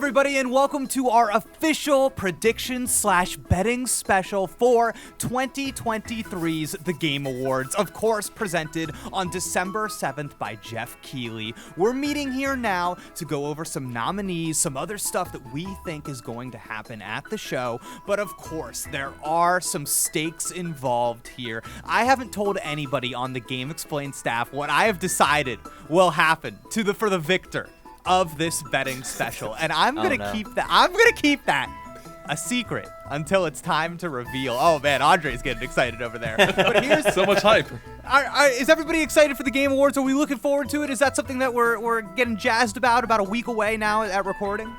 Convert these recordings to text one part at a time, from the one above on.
everybody, and welcome to our official prediction/betting special for 2023's The Game Awards, of course presented on December 7th by Jeff Keighley. We're meeting here now to go over some nominees, some other stuff that we think is going to happen at the show, but of course, there are some stakes involved here. I haven't told anybody on the GameXplain staff what I have decided will happen for the victor of this betting special, and I'm gonna keep that a secret until it's time to reveal. Oh man, Andre's getting excited over there. But here's so much hype. Is everybody excited for the Game Awards? Are we looking forward to it? Is that something that we're getting jazzed about a week away now at recording?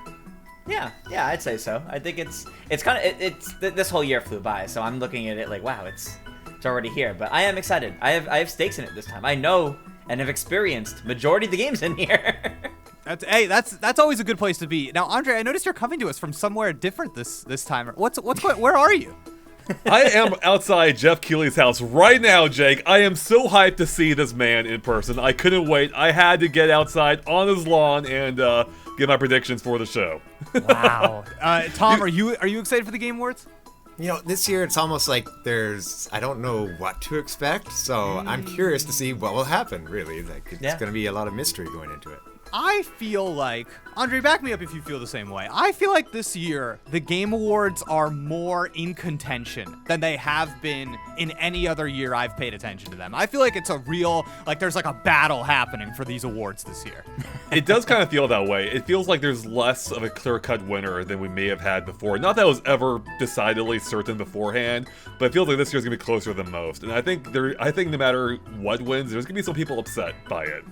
Yeah, I'd say so. I think it's kind of this whole year flew by, so I'm looking at it like, wow, it's already here. But I am excited. I have stakes in it this time. I know and have experienced majority of the games in here. That's always a good place to be. Now, Andre, I noticed you're coming to us from somewhere different this time. Where are you? I am outside Jeff Keighley's house right now, Jake. I am so hyped to see this man in person. I couldn't wait. I had to get outside on his lawn and give my predictions for the show. Wow. Tom, are you excited for the Game Awards? You know, this year it's almost like I don't know what to expect, so I'm curious to see what will happen, really. It's going to be a lot of mystery going into it. I feel like, Andre, back me up if you feel the same way. I feel like this year, the Game Awards are more in contention than they have been in any other year I've paid attention to them. I feel like it's there's like a battle happening for these awards this year. It does kind of feel that way. It feels like there's less of a clear-cut winner than we may have had before. Not that it was ever decidedly certain beforehand, but it feels like this year's going to be closer than most. And I think no matter what wins, there's going to be some people upset by it.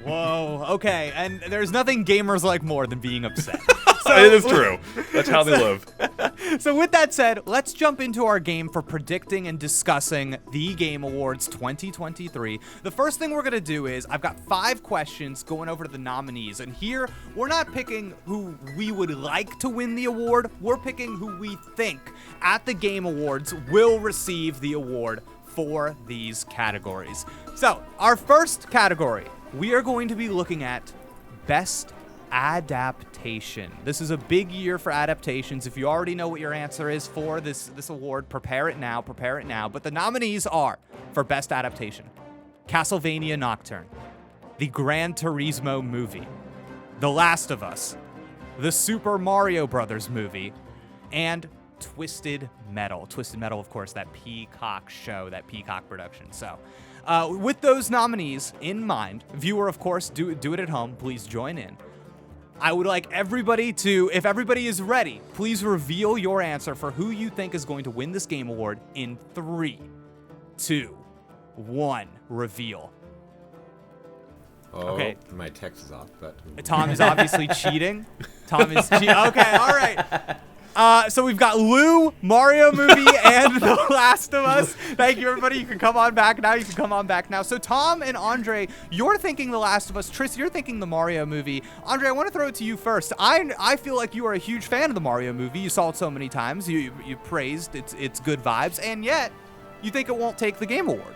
Whoa. Okay, and there's nothing gamers like more than being upset. So, it is true. That's how they live. So with that said, let's jump into our game for predicting and discussing the Game Awards 2023. The first thing we're going to do is, I've got 5 questions going over to the nominees, and here, we're not picking who we would like to win the award, we're picking who we think at the Game Awards will receive the award for these categories. So, our first category, we are going to be looking at Best Adaptation. This is a big year for adaptations. If you already know what your answer is for this award, prepare it now. But the nominees are, for Best Adaptation, Castlevania Nocturne, the Gran Turismo movie, The Last of Us, the Super Mario Brothers movie, and Twisted Metal. Twisted Metal, of course, that Peacock show, that Peacock production. So, with those nominees in mind, viewer, of course, do it at home. Please join in. I would like everybody to, if everybody is ready, please reveal your answer for who you think is going to win this Game Award in 3, 2, 1. Reveal. Oh, okay. My text is off, but... Tom is obviously cheating. Okay, all right. So we've got Lou, Mario movie, and The Last of Us. Thank you, everybody. You can come on back now. So Tom and Andre, you're thinking The Last of Us. Tris, you're thinking the Mario movie. Andre, I want to throw it to you first. I feel like you are a huge fan of the Mario movie. You saw it so many times. You praised its good vibes, and yet you think it won't take the Game Award.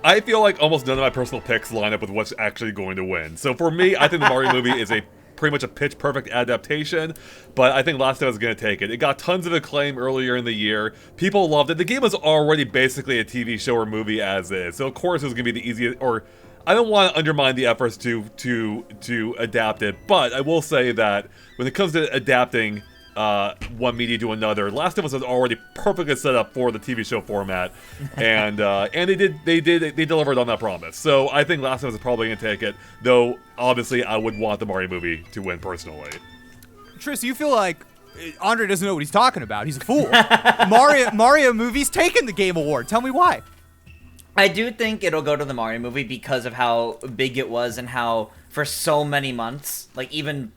I feel like almost none of my personal picks line up with what's actually going to win. So for me, I think the Mario movie is pretty much a pitch-perfect adaptation, but I think Last of Us is going to take it. It got tons of acclaim earlier in the year. People loved it. The game was already basically a TV show or movie as is, so of course it was going to be the easiest, or I don't want to undermine the efforts to adapt it, but I will say that when it comes to adapting one media to another, Last of Us was already perfectly set up for the TV show format, and they delivered on that promise. So I think Last of Us is probably going to take it, though obviously I would want the Mario movie to win personally. Tris, you feel like Andre doesn't know what he's talking about. He's a fool. Mario movie's taken the Game Award. Tell me why. I do think it'll go to the Mario movie because of how big it was and how for so many months, even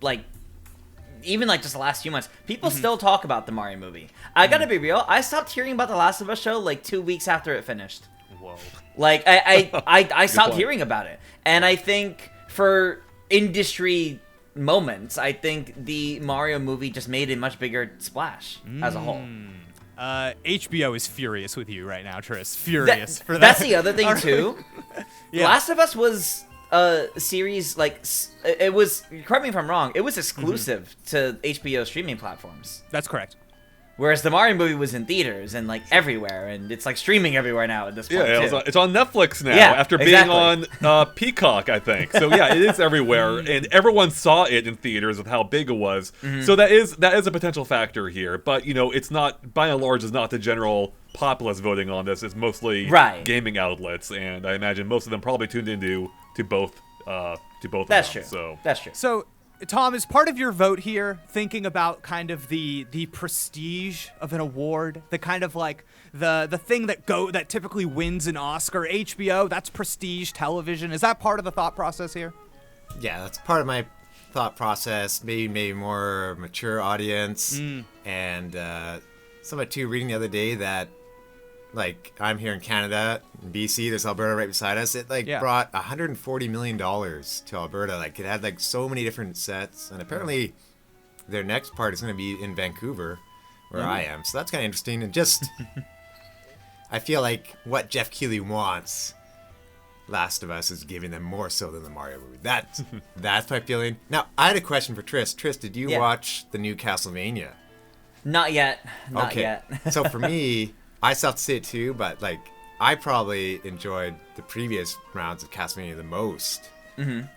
just the last few months, people still talk about the Mario movie. I gotta be real, I stopped hearing about the Last of Us show 2 weeks after it finished. Whoa. I stopped hearing about it. And I think for industry moments, I think the Mario movie just made a much bigger splash as a whole. HBO is furious with you right now, Tris. Furious for that. That's the other thing, too. Yeah. Last of Us was a series it was. Correct me if I'm wrong. It was exclusive to HBO streaming platforms. That's correct. Whereas the Mario movie was in theaters and everywhere, and it's streaming everywhere now at this point. Yeah, it's on Netflix now after being exactly. on Peacock, I think. So yeah, it is everywhere, and everyone saw it in theaters with how big it was. So that is a potential factor here. But it's not, by and large, is not the general populace voting on this. It's mostly gaming outlets, and I imagine most of them probably tuned into both. That's of them, true. So That's true. So, Tom, is part of your vote here thinking about kind of the prestige of an award, the kind of the thing that typically wins an Oscar? HBO, that's prestige television. Is that part of the thought process here? Yeah, that's part of my thought process. Maybe more mature audience, and somewhat too. Reading the other day that I'm here in Canada, in BC. There's Alberta right beside us. It brought $140 million to Alberta. It had so many different sets, and apparently their next part is going to be in Vancouver, where I am. So that's kind of interesting. And just, I feel like what Jeff Keighley wants, Last of Us is giving them more so than the Mario movie. That's my feeling. Now, I had a question for Tris. Tris, did you watch the new Castlevania? Not yet. Not yet. So for me, I still have to say it too, but I probably enjoyed the previous rounds of Castlevania the most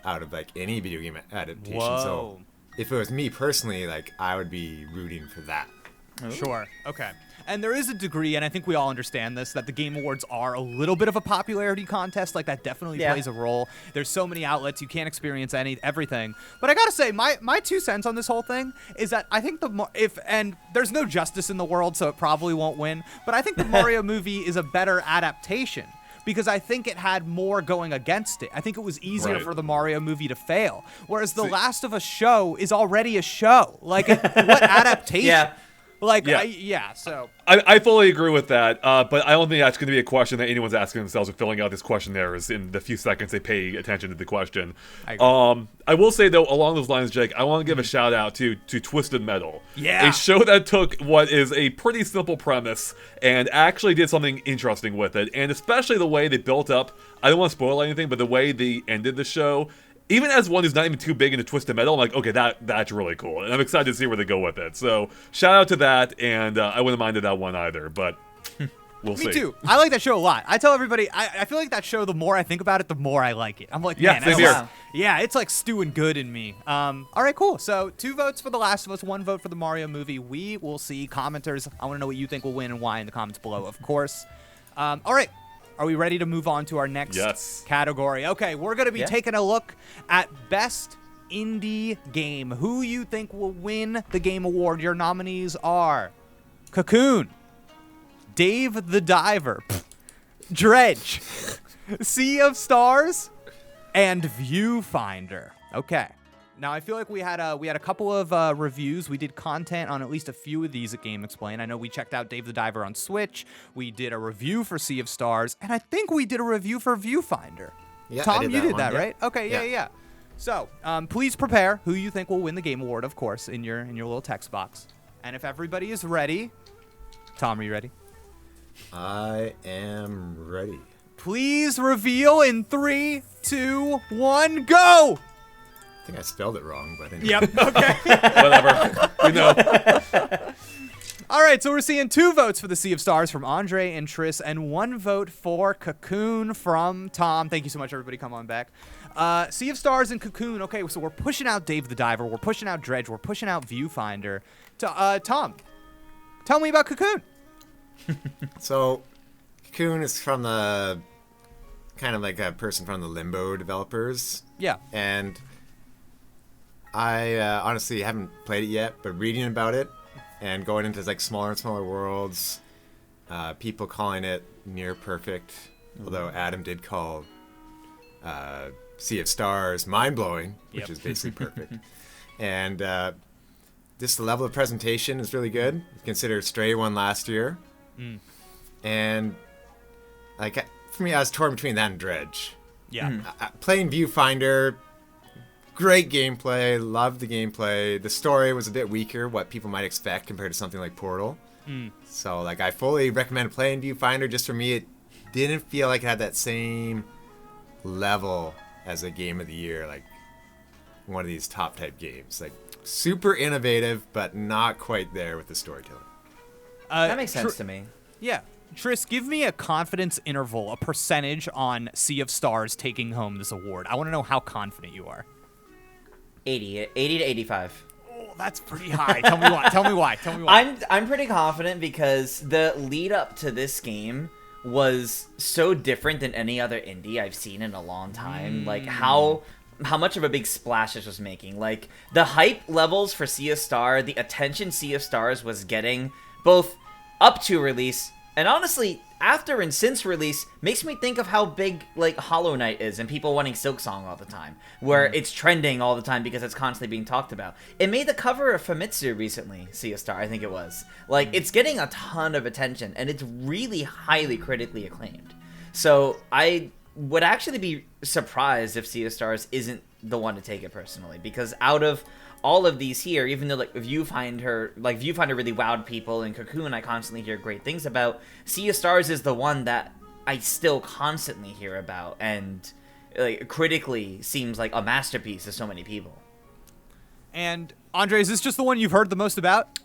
out of any video game adaptation. Whoa. So if it was me personally, I would be rooting for that. Ooh. Sure. Okay. And there is a degree, and I think we all understand this, that the Game Awards are a little bit of a popularity contest. That definitely plays a role. There's so many outlets, you can't experience everything. But I gotta say, my 2 cents on this whole thing is that I think and there's no justice in the world, so it probably won't win. But I think the Mario movie is a better adaptation, because I think it had more going against it. I think it was easier for the Mario movie to fail, whereas The Last of Us show is already a show. What adaptation? Yeah. So I fully agree with that, but I don't think that's going to be a question that anyone's asking themselves with filling out this questionnaires in the few seconds they pay attention to the question. I will say, though, along those lines, Jake, I want to give a shout out to Twisted Metal. Yeah. A show that took what is a pretty simple premise and actually did something interesting with it, and especially the way they built up, I don't want to spoil anything, but the way they ended the show. Even as one who's not even too big into Twisted Metal, I'm like, okay, that's really cool. And I'm excited to see where they go with it. So, shout out to that, and I wouldn't mind that one either, but we'll see. Me too. I like that show a lot. I tell everybody, I feel like that show, the more I think about it, the more I like it. I'm like, man, same here. Yeah, it's stewing good in me. All right, cool. So 2 votes for The Last of Us, 1 vote for the Mario movie. We will see. Commenters, I want to know what you think will win and why in the comments below, of course. All right. Are we ready to move on to our next category? Okay, we're going to be taking a look at Best Indie Game. Who you think will win the Game Award? Your nominees are Cocoon, Dave the Diver, Dredge, Sea of Stars, and Viewfinder. Okay. Now, I feel like we had a couple of reviews. We did content on at least a few of these at GameXplain. I know we checked out Dave the Diver on Switch. We did a review for Sea of Stars, and I think we did a review for Viewfinder. Yeah, Tom, I did you did one, that, right? Okay, yeah. So, please prepare who you think will win the Game Award, of course, in your little text box. And if everybody is ready, Tom, are you ready? I am ready. Please reveal in 3, 2, 1, go! I think I spelled it wrong, but anyway. Yep. Okay. Whatever. We know. All right, so we're seeing 2 votes for the Sea of Stars from Andre and Tris, and 1 vote for Cocoon from Tom. Thank you so much, everybody. Come on back. Sea of Stars and Cocoon. Okay, so we're pushing out Dave the Diver. We're pushing out Dredge. We're pushing out Viewfinder. Tom, tell me about Cocoon. So, Cocoon is from the kind of like a person from the Limbo developers. Yeah. And I honestly haven't played it yet, but reading about it and going into smaller and smaller worlds, people calling it near perfect, although Adam did call Sea of Stars mind-blowing, which is basically perfect. And just the level of presentation is really good. Consider Stray won last year. And for me, I was torn between that and Dredge. Yeah. Playing Viewfinder, great gameplay, loved the gameplay. The story was a bit weaker, what people might expect compared to something like Portal. So I fully recommend playing Viewfinder. Just for me, it didn't feel like it had that same level as a game of the year, like one of these top type games. Like super innovative, but not quite there with the storytelling. That makes sense to me. Yeah. Tris, give me a confidence interval, a percentage on Sea of Stars taking home this award. I want to know how confident you are. 80 to 85. Oh, that's pretty high. Tell me why. Tell me why. Tell me why. I'm pretty confident because the lead up to this game was so different than any other indie I've seen in a long time. Like how much of a big splash this was making. Like the hype levels for Sea of Stars, the attention Sea of Stars was getting both up to release and honestly after and since release makes me think of how big like Hollow Knight is and people wanting Silksong all the time, where it's trending all the time because it's constantly being talked about. It made the cover of Famitsu recently, Sea of Stars, I think it was. Like it's getting a ton of attention and it's really highly critically acclaimed. So I would actually be surprised if Sea of Stars isn't the one to take it personally, because out of all of these here, even though like Viewfinder really wowed people, and Cocoon I constantly hear great things about, Sea of Stars is the one that I still constantly hear about, and like critically seems like a masterpiece to so many people. And Andre, is this just the one you've heard the most about?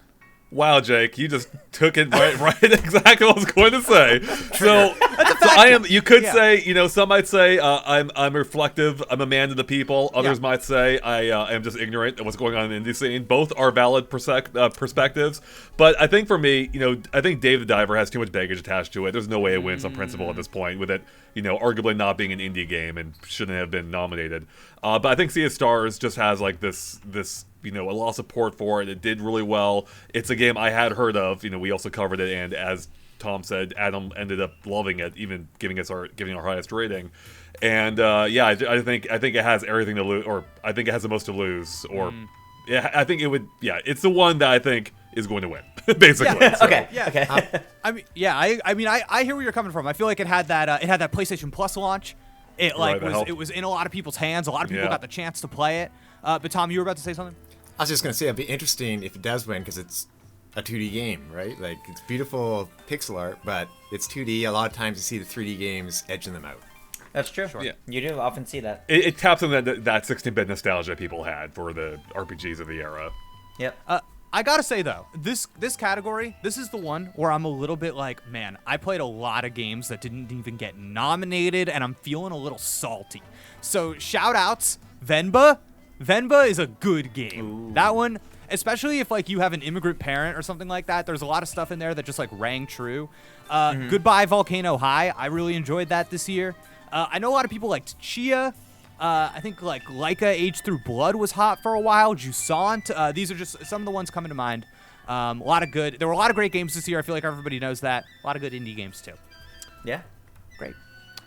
Wow, Jake, you just took it right exactly what I was going to say. So I am. You could say, you know, some might say I'm reflective. I'm a man to the people. Others might say I am just ignorant of what's going on in the indie scene. Both are valid perspectives. But I think for me, you know, I think Dave the Diver has too much baggage attached to it. There's no way it wins on principle at this point, with it, you know, arguably not being an indie game and shouldn't have been nominated. But I think Sea of Stars just has like this. You know, a lot of support for it. It did really well. It's a game I had heard of. You know, we also covered it, and as Tom said, Adam ended up loving it, even giving our highest rating. And yeah, I think it has everything to lose, or I think it has the most to lose. Or yeah, I think it would. Yeah, it's the one that I think is going to win, basically. Yeah. So. Okay. Yeah. Okay. I mean, yeah. I hear where you're coming from. I feel like it had that PlayStation Plus launch. It like it was in a lot of people's hands. A lot of people got the chance to play it. But Tom, you were about to say something? I was just gonna say it'd be interesting if it does win because it's a 2D game, right? Like it's beautiful pixel art, but it's 2D. A lot of times you see the 3D games edging them out. That's true. Yeah. You do often see that. It taps on that 16-bit nostalgia people had for the RPGs of the era. Yep. I gotta say though, this category, this is the one where I'm a little bit like, man, I played a lot of games that didn't even get nominated, and I'm feeling a little salty. So shout outs, Venba. Venba is a good game. Ooh. That one, especially if like you have an immigrant parent or something like that, there's a lot of stuff in there that just like rang true. Goodbye Volcano High, I really enjoyed that this year. I know a lot of people liked Chia. I think like Laika Age Through Blood was hot for a while. Jusant. These are just some of the ones coming to mind. There were a lot of great games this year. I feel like everybody knows that. A lot of good indie games too. Yeah. Great.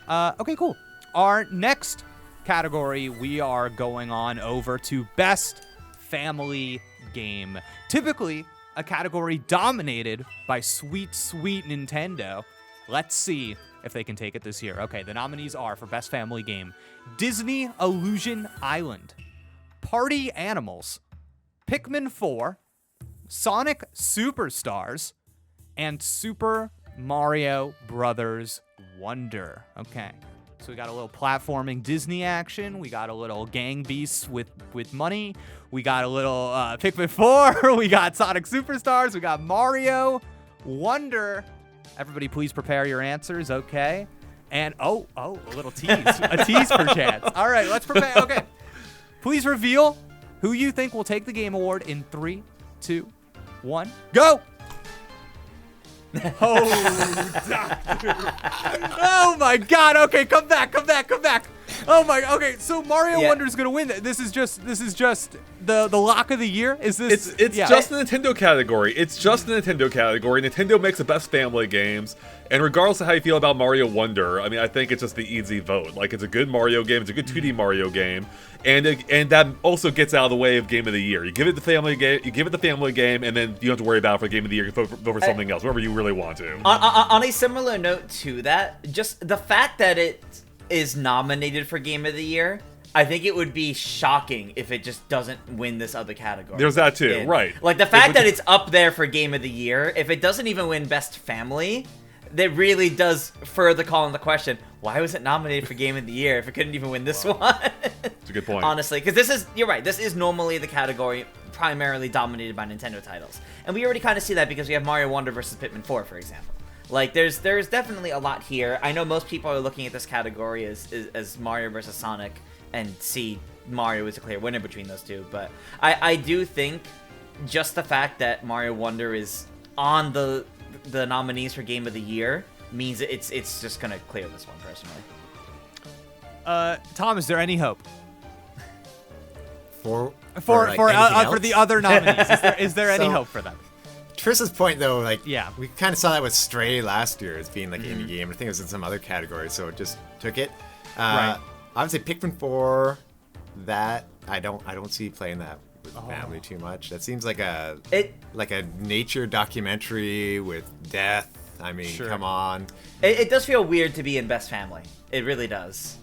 Okay, cool. Our next category, we are going on over to Best Family Game. Typically, a category dominated by sweet Nintendo. Let's see if they can take it this year. Okay, the nominees are for Best Family Game: Disney Illusion Island, Party Animals, Pikmin 4, Sonic Superstars, and Super Mario Brothers Wonder. Okay. So we got a little platforming Disney action. We got a little Gang Beasts with money. We got a little Pikmin 4. We got Sonic Superstars. We got Mario Wonder. Everybody please prepare your answers, okay? And, a little tease. A tease per chance. All right, let's prepare. Okay. Please reveal who you think will take the Game Award in 3, 2, 1, go! Oh, doctor. Oh my god. Okay, come back. Oh my, okay, so Mario Wonder's gonna win. This is just the lock of the year? Is this It's just the Nintendo category. It's just the Nintendo category. Nintendo makes the best family games, and regardless of how you feel about Mario Wonder, I mean, I think it's just the easy vote. Like, it's a good Mario game, it's a good 2D Mario game, and that also gets out of the way of Game of the Year. You give it the family game, and then you don't have to worry about it for Game of the Year. You can vote for something else, whatever you really want to. On a similar note to that, just the fact that it is nominated for Game of the Year, I think it would be shocking if it just doesn't win this other category. There's that too, right. Like, the fact that it's up there for Game of the Year, if it doesn't even win Best Family, that really does further call into question, why was it nominated for Game of the Year if it couldn't even win this one? It's a good point. Honestly, because you're right, this is normally the category primarily dominated by Nintendo titles. And we already kind of see that because we have Mario Wonder versus Pikmin 4, for example. Like, there's definitely a lot here. I know most people are looking at this category as Mario versus Sonic and see Mario as a clear winner between those two, but I do think just the fact that Mario Wonder is on the nominees for Game of the Year means it's just gonna clear this one personally. Tom, is there any hope For for anything the else? other nominees? Is there any So- hope for them? Triss's point, though, like, Yeah. we kind of saw that with Stray last year as being like an Mm-hmm. indie game. I think it was in some other category, so it just took it. Right. I would say Pikmin 4. That I don't see playing that with the Oh. family too much. That seems like a It nature documentary with death. I mean, Sure. come on. it does feel weird to be in Best Family. It really does.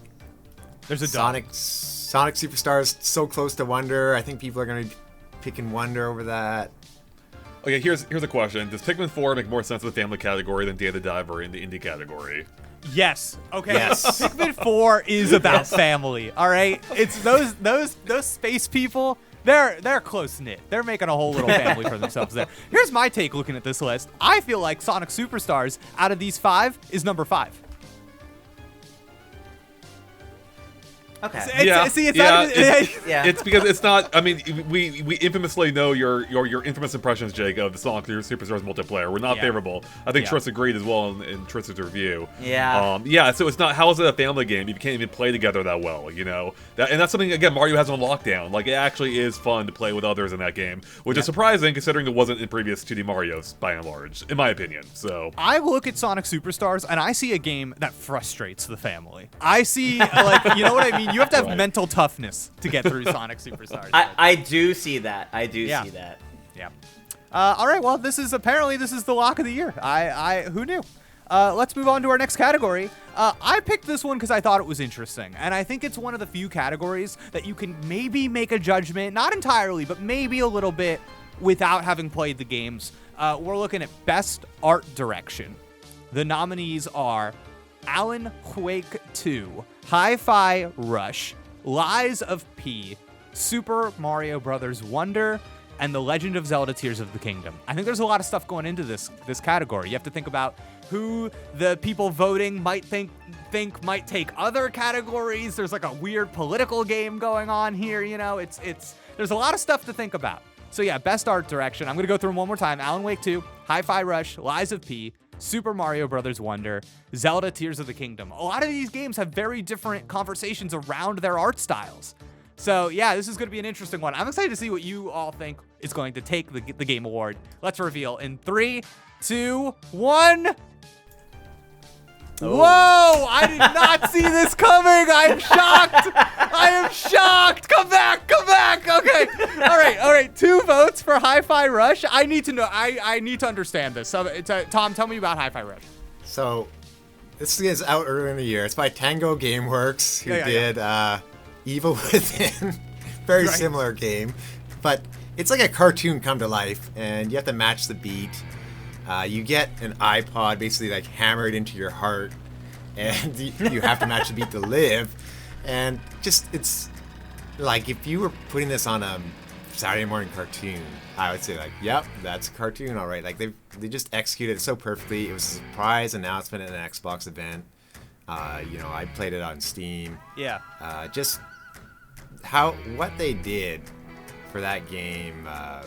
There's a dog. Sonic Superstars so close to Wonder. I think people are going to be picking Wonder over that. Okay, here's a question. Does Pikmin 4 make more sense in the family category than Day of the Diver in the indie category? Yes. Okay. Yes. Pikmin 4 is about Yes. family. All right. It's those space people. They're close knit. They're making a whole little family for themselves there. Here's my take looking at this list. I feel like Sonic Superstars out of these 5 is number 5. Okay. It's not even, Yeah. It's because it's not. I mean, we infamously know your infamous impressions, Jake, of the Sonic Superstars multiplayer. We're not Yeah. favorable. I think Yeah. Triss agreed as well in Triss's review. Yeah. Yeah. So it's not. How is it a family game if you can't even play together that well? You know. And that's something again Mario has on lockdown. Like it actually is fun to play with others in that game, which is surprising considering it wasn't in previous 2D Mario's by and large, in my opinion. So. I look at Sonic Superstars and I see a game that frustrates the family. I see, like, you know what I mean? You have to have Right. mental toughness to get through Sonic Superstars. I do see that. I do Yeah. see that. Yeah. All right. Well, this is the lock of the year. Who knew? Let's move on to our next category. I picked this one because I thought it was interesting, and I think it's one of the few categories that you can maybe make a judgment, not entirely, but maybe a little bit, without having played the games. We're looking at Best Art Direction. The nominees are Alan Wake 2, Hi-Fi Rush, Lies of P, Super Mario Bros. Wonder, and The Legend of Zelda Tears of the Kingdom. I think there's a lot of stuff going into this category. You have to think about who the people voting might think might take other categories. There's like a weird political game going on here, you know. It's there's a lot of stuff to think about. So yeah, Best Art Direction. I'm going to go through them one more time. Alan Wake 2, Hi-Fi Rush, Lies of P, Super Mario Bros. Wonder, Zelda Tears of the Kingdom. A lot of these games have very different conversations around their art styles. So yeah, this is going to be an interesting one. I'm excited to see what you all think is going to take the Game Award. Let's reveal in 3, 2, 1. Whoa! I did not see this coming. I am shocked. I am shocked. Come back. Okay. All right. 2 votes for Hi-Fi Rush. I need to know. I need to understand this. So, Tom, tell me about Hi-Fi Rush. So, this is out earlier in the year. It's by Tango Gameworks, who Yeah. did Evil Within. Very Right. similar game. But it's like a cartoon come to life, and you have to match the beat. You get an iPod basically like hammered into your heart, and you have to match the beat to live. And just, it's like if you were putting this on a Saturday morning cartoon, I would say like, yep, that's a cartoon, all right. Like they just executed it so perfectly. It was a surprise announcement at an Xbox event. I played it on Steam. Yeah. Just what they did for that game. I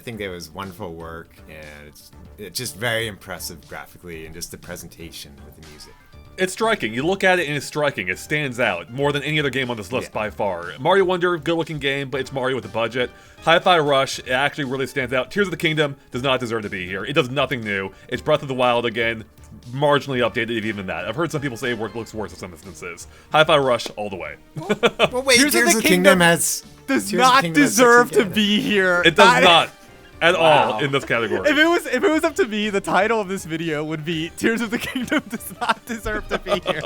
think it was wonderful work, and it's just very impressive graphically, and just the presentation with the music. It's striking. You look at it and it's striking. It stands out more than any other game on this list Yeah. by far. Mario Wonder, good-looking game, but it's Mario with a budget. Hi-Fi Rush, it actually really stands out. Tears of the Kingdom does not deserve to be here. It does nothing new. It's Breath of the Wild again, marginally updated, if even that. I've heard some people say it looks worse in some instances. Hi-Fi Rush, all the way. Well, wait, Tears Tears of of the the Kingdom does Tears of the not Kingdom has deserve to sexy be here. It does That- not at all Wow. in this category. If it was up to me, the title of this video would be "Tears of the Kingdom does not deserve to be here."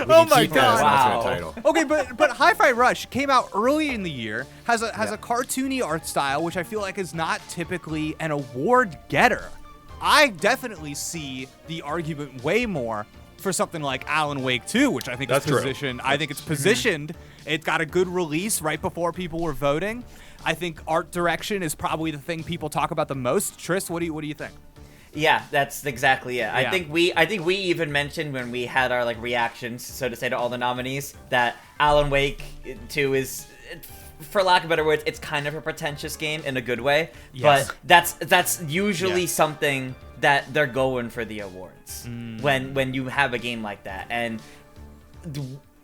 Oh my Keep that as an god! alternate title. Okay, but Hi-Fi Rush came out early in the year, has a cartoony art style, which I feel like is not typically an award getter. I definitely see the argument way more for something like Alan Wake 2, which I think That's is true. positioned. I think it's positioned. It got a good release right before people were voting. I think art direction is probably the thing people talk about the most. Tris, what do you think? Yeah, that's exactly it. Yeah. I think we even mentioned when we had our like reactions, so to say, to all the nominees, that Alan Wake 2 is, for lack of better words, it's kind of a pretentious game in a good way. Yes. But that's usually Yeah. something that they're going for the awards when you have a game like that. And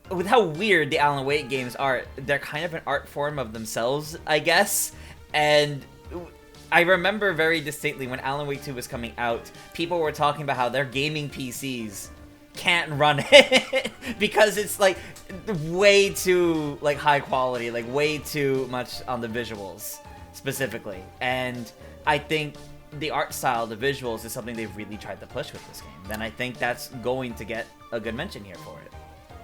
with how weird the Alan Wake games are, they're kind of an art form of themselves, I guess. And I remember very distinctly when Alan Wake 2 was coming out, people were talking about how their gaming PCs can't run it because it's like way too like high quality, like way too much on the visuals specifically. And I think the art style, the visuals, is something they've really tried to push with this game. Then I think that's going to get a good mention here for it,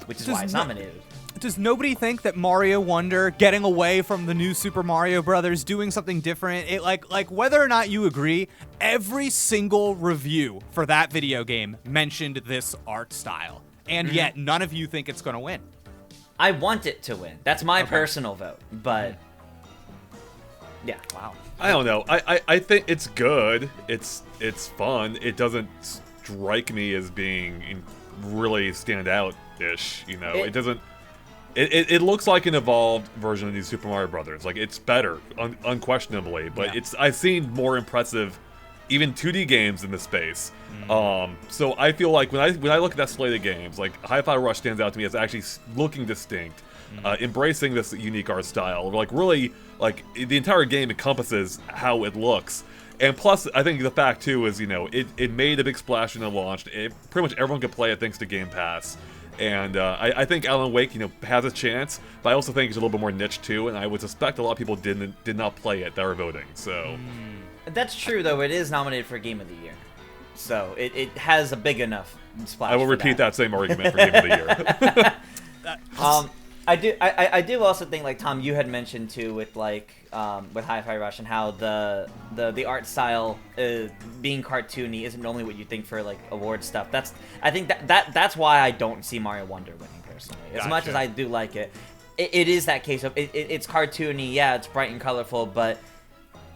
which is why it's nominated. Does nobody think that Mario Wonder, getting away from the new Super Mario Brothers, doing something different, it like whether or not you agree, every single review for that video game mentioned this art style, and yet none of you think it's going to win. I want it to win. That's my personal vote, but yeah. Wow. I don't know. I think it's good. It's fun. It doesn't strike me as being really stand out-ish. You know, it doesn't. It looks like an evolved version of the Super Mario Brothers. Like, it's better, unquestionably. But I've seen more impressive, even 2D games in this space. So I feel like when I look at that slate of games, like Hi-Fi Rush stands out to me as actually looking distinct, embracing this unique art style. Like, really, like the entire game encompasses how it looks. And plus, I think the fact too is, you know, it made a big splash when it launched. Pretty much everyone could play it thanks to Game Pass. And I think Alan Wake, you know, has a chance, but I also think it's a little bit more niche too, and I would suspect a lot of people did not play it that are voting. So That's true, though. It is nominated for Game of the Year, so it has a big enough splash. I will repeat that same argument for Game of the Year. I do also think, like Tom, you had mentioned too, with like with Hi-Fi Rush and how the art style being cartoony isn't normally what you think for like award stuff. I think that's why I don't see Mario Wonder winning personally. As much as I do like it, it is that case of it's cartoony. Yeah, it's bright and colorful, but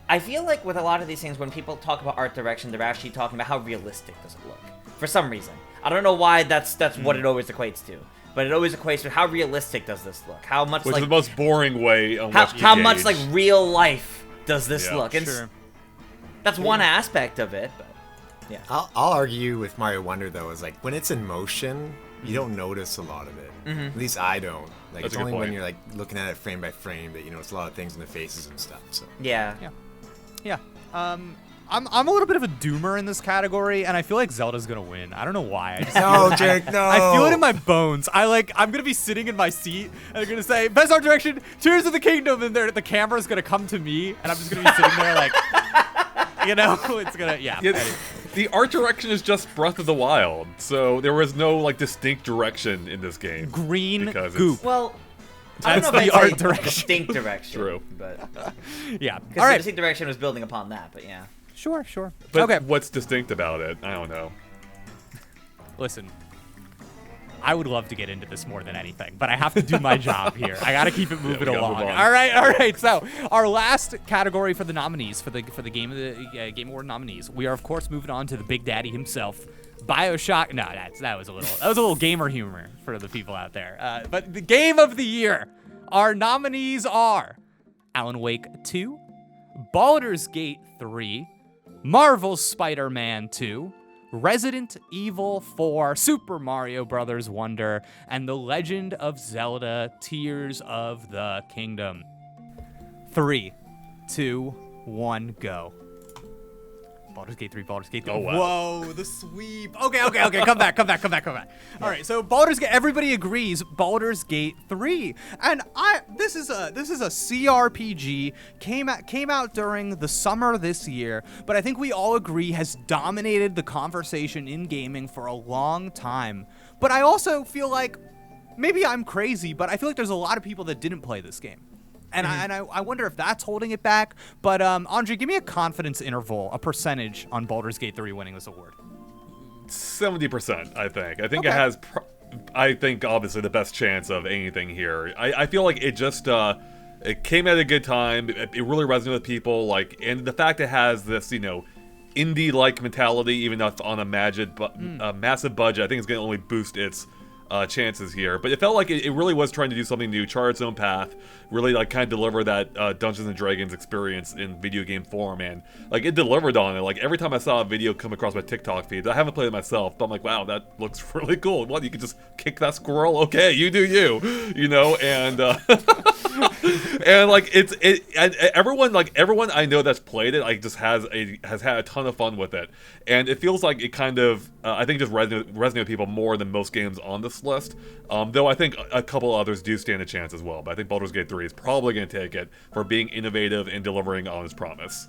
I feel like with a lot of these things, when people talk about art direction, they're actually talking about how realistic does it look. For some reason, I don't know why that's what it always equates to. But it always equates with how realistic does this look? How much Which like is the most boring way on which how much like real life does this look? And Sure. that's one aspect of it. But yeah, I'll argue with Mario Wonder though, is like when it's in motion, you don't notice a lot of it. At least I don't. Like That's it's a good only when point. you're like looking at it frame by frame that you notice a lot of things in the faces and stuff. So yeah. Yeah. I'm a little bit of a doomer in this category, and I feel like Zelda's gonna win. I don't know why. I just no, Jake, no. I feel it in my bones. I'm gonna be sitting in my seat, and they're gonna say, "Best art direction, Tears of the Kingdom," and the camera's gonna come to me, and I'm just gonna be sitting there like, you know, it's gonna, yeah. The art direction is just Breath of the Wild, so there was no like distinct direction in this game. Green because goop. Well, I don't That's know if the I'd art say direction. distinct direction. True. But Yeah. because All the right. distinct direction was building upon that. But yeah. Sure. But Okay. what's distinct about it? I don't know. Listen, I would love to get into this more than anything, but I have to do my job here. I got to keep it moving we gotta along. move on. All right. So our last category for the nominees for the Game of the Game Award nominees, we are of course moving on to the Big Daddy himself, BioShock. No, that was a little gamer humor for the people out there. But the Game of the Year, our nominees are Alan Wake 2, Baldur's Gate 3, Marvel's Spider-Man 2, Resident Evil 4, Super Mario Bros. Wonder, and The Legend of Zelda Tears of the Kingdom. 3, 2, 1, go. Baldur's Gate 3, Baldur's Gate 3. Oh, wow. Whoa, the sweep. Okay. Come back. All right, so Baldur's Gate, everybody agrees Baldur's Gate 3. And this is a CRPG, came out during the summer this year, but I think we all agree has dominated the conversation in gaming for a long time. But I also feel like, maybe I'm crazy, but I feel like there's a lot of people that didn't play this game. And I wonder if that's holding it back. But Andre, give me a confidence interval, a percentage on Baldur's Gate 3 winning this award. 70%, I think. I think Okay. it has, I think, obviously, the best chance of anything here. I feel like it just, it came at a good time. It really resonated with people, like, and the fact it has this, indie-like mentality, even though it's on a massive budget, I think it's going to only boost its chances here. But it felt like it really was trying to do something new, chart its own path, really like kind of deliver that Dungeons and Dragons experience in video game form, and like it delivered on it. Like every time I saw a video come across my TikTok feed, I haven't played it myself, but I'm like, wow, that looks really cool. What, you can just kick that squirrel? Okay, you do you, and and like and everyone I know that's played it, like just has had a ton of fun with it, and it feels like it kind of I think just resonate with people more than most games on this list. Though I think a couple others do stand a chance as well, but I think Baldur's Gate 3 is probably going to take it for being innovative and delivering on its promise.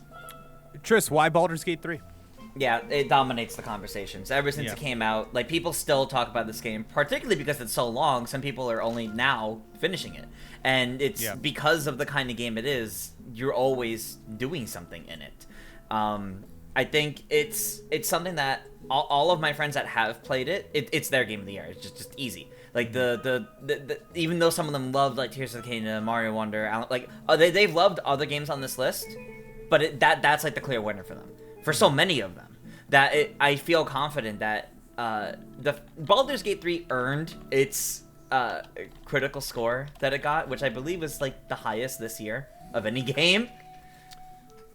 Tris, why Baldur's Gate 3? Yeah, it dominates the conversations. Ever since Yeah. it came out, like, people still talk about this game, particularly because it's so long. Some people are only now finishing it. And it's because of the kind of game it is, you're always doing something in it. I think it's something that all of my friends that have played it's their game of the year. It's just easy. Like the even though some of them loved like Tears of the Kingdom, Mario Wonder, like they've loved other games on this list, but that's like the clear winner for them. For so many of them, I feel confident that the Baldur's Gate 3 earned its critical score that it got, which I believe was like the highest this year of any game.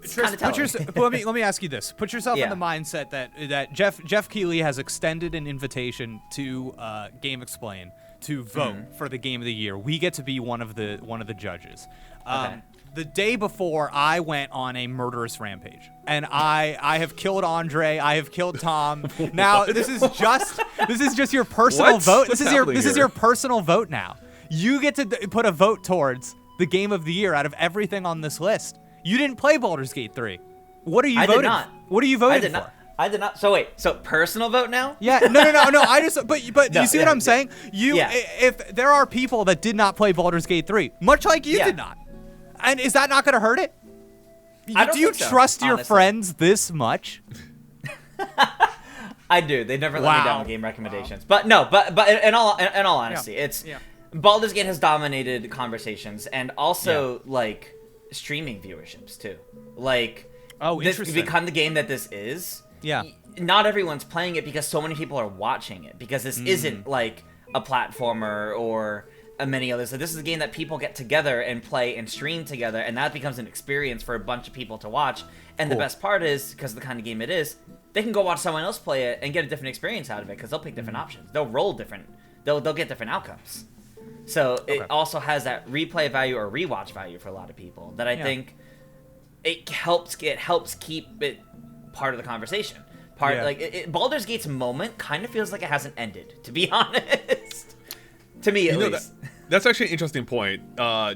Tris, let me ask you this: put yourself in the mindset that Jeff Keighley has extended an invitation to GameXplain to vote for the game of the year. We get to be one of the judges. Okay. The day before, I went on a murderous rampage, and I have killed Andre. I have killed Tom. Now this is just your personal vote. This is your personal vote now. You get to put a vote towards the game of the year out of everything on this list. You didn't play Baldur's Gate 3. What are you voting? I did not. What are you voting for? I did not. So wait. So personal vote now? Yeah. No. I just. But you see what I'm saying? If there are people that did not play Baldur's Gate 3, much like you did not, and is that not going to hurt it? Do you trust your friends this much? I do. They never let me down with game recommendations. But no. But in all honesty, it's Baldur's Gate has dominated conversations and also like streaming viewerships too. Like, this become the game that this is. Yeah. Not everyone's playing it because so many people are watching it, because this isn't like a platformer or many others. So this is a game that people get together and play and stream together, and that becomes an experience for a bunch of people to watch. And the best part is, because of the kind of game it is, they can go watch someone else play it and get a different experience out of it, because they'll pick different options. They'll roll different. They'll get different outcomes. So it also has that replay value or rewatch value for a lot of people that I think it helps keep it part of the conversation. Baldur's Gate's moment kind of feels like it hasn't ended, to be honest. To me, at least. That's actually an interesting point,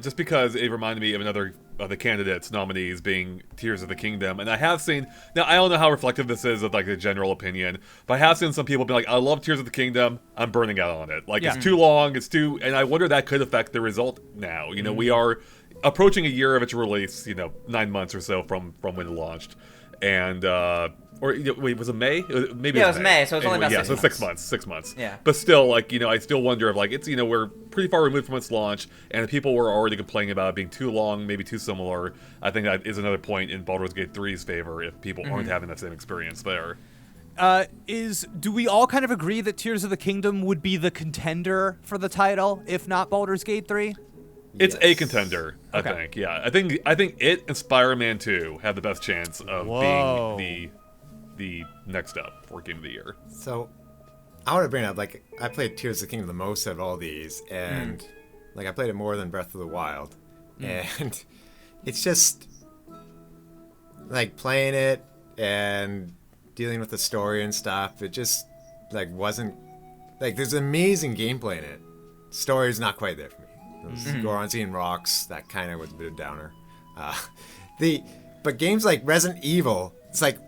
just because it reminded me of another of the candidates nominees being Tears of the Kingdom, and I have seen, now I don't know how reflective this is of like the general opinion, but I have seen some people be like, I love Tears of the Kingdom, I'm burning out on it. Like, it's too long, and I wonder that could affect the result now. We are approaching a year of its release, 9 months or so from when it launched, and wait, was it May? Maybe it was May, so it's only about 6 months. 6 months. 6 months. Yeah. But still, like, I still wonder if, like, it's, we're pretty far removed from its launch, and people were already complaining about it being too long, maybe too similar. I think that is another point in Baldur's Gate 3's favor if people aren't having that same experience there. Do we all kind of agree that Tears of the Kingdom would be the contender for the title, if not Baldur's Gate 3? It's a contender, I think. Yeah, I think it and Spider-Man 2 have the best chance of being the next up for Game of the Year. So, I want to bring up, like, I played Tears of the Kingdom the most of all these, and like I played it more than Breath of the Wild, and it's just like playing it and dealing with the story and stuff. It just like wasn't like there's amazing gameplay in it. Story's not quite there for me. Those Goron seeing rocks, that kind of was a bit of a downer. But games like Resident Evil, it's like,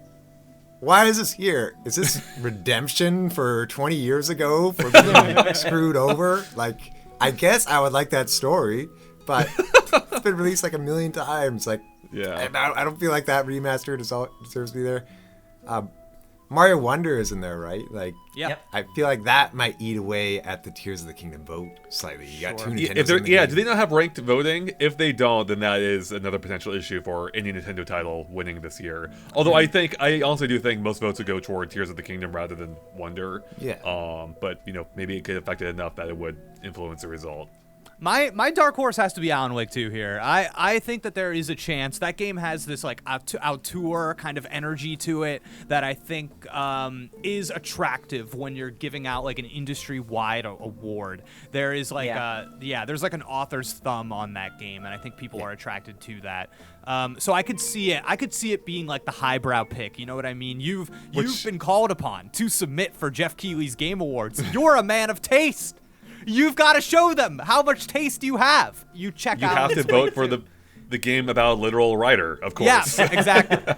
why is this here? Is this redemption for 20 years ago for being screwed over? Like, I guess I would like that story, but it's been released like a million times. Like, I don't feel like that remaster deserves to be there. Mario Wonder is in there, right? Like, Yep. I feel like that might eat away at the Tears of the Kingdom vote slightly. You got two Yeah, Nintendos in the do game. they not have ranked voting? If they don't, then that is another potential issue for any Nintendo title winning this year. Although I honestly do think most votes would go toward Tears of the Kingdom rather than Wonder. Yeah. But maybe it could affect it enough that it would influence the result. My dark horse has to be Alan Wake 2 here. I think that there is a chance. That game has this like auteur kind of energy to it that I think is attractive when you're giving out like an industry-wide award. There is like there's like an author's thumb on that game, and I think people are attracted to that. So I could see it. I could see it being like the highbrow pick. You know what I mean? You've been called upon to submit for Jeff Keighley's Game Awards. You're a man of taste. You've got to show them how much taste you have. You have to vote for the game about a literal writer, of course. Yeah,